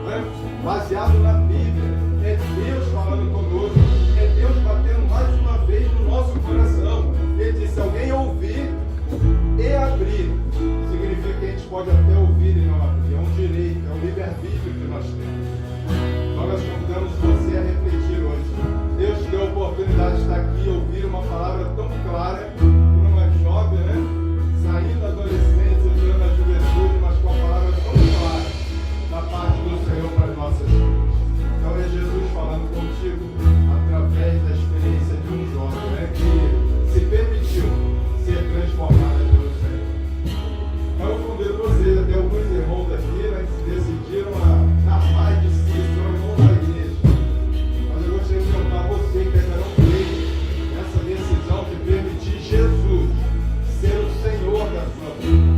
né, baseado na Bíblia, é Deus falando conosco, é Deus batendo mais uma vez no nosso coração. Ele disse: se alguém ouvir e abrir, significa que a gente pode até ouvir e não abrir. É um direito, é um livre-arbítrio que nós temos. Então nós convidamos você a refletir hoje. Deus te deu a oportunidade de estar aqui e ouvir uma palavra tão clara por uma jovem, né? Saindo da adolescência, entrando na juventude, mas com a palavra tão clara da parte do Senhor para as nossas vidas. Então é Jesus falando contigo através da experiência de um jovem, né? Que se permitiu ser transformado pelo Senhor. Então eu convido vocês, até alguns irmãos aqui, né, que se decidiram a dar mais de si, são irmãos da igreja. Mas eu gostaria de perguntar a você que ainda não fez essa decisão de permitir Jesus ser o Senhor da sua vida.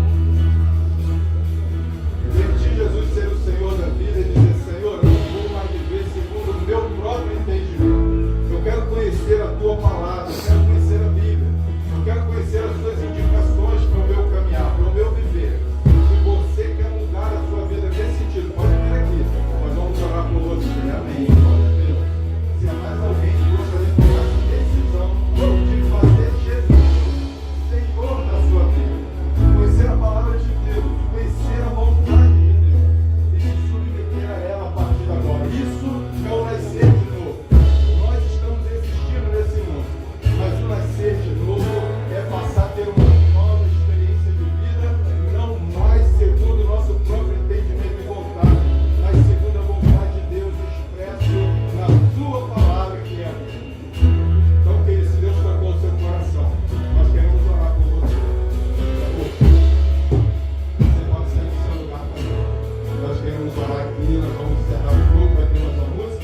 Permitir Jesus ser o Senhor da vida e dizer: Senhor, eu não vou mais viver segundo o meu próprio entendimento. Eu quero conhecer a tua palavra, eu quero conhecer a Bíblia, eu quero conhecer as suas indicações para o meu caminhar, para o meu viver. Se você quer mudar a sua vida nesse sentido, pode vir aqui. Nós vamos orar por você. Amém. Glória a Deus. Se há mais alguém que gostaria de tomar essa decisão de fazer Jesus Senhor da sua vida, conhecer a palavra de Deus, conhecer a vontade de Deus e se submeter a ela a partir de agora. Isso é o nascer de novo. Nós estamos existindo nesse mundo, mas o nascer de novo é passar a ter uma nova experiência de vida, não mais segundo o nosso próprio entendimento e vontade, mas segundo a vontade de Deus expresso na sua palavra, que é a Bíblia. Então, querido, se Deus tocou o seu coração, nós queremos orar por você. Você pode sair do seu lugar também. Nós queremos orar aqui, nós vamos encerrar o jogo, vai ter uma música.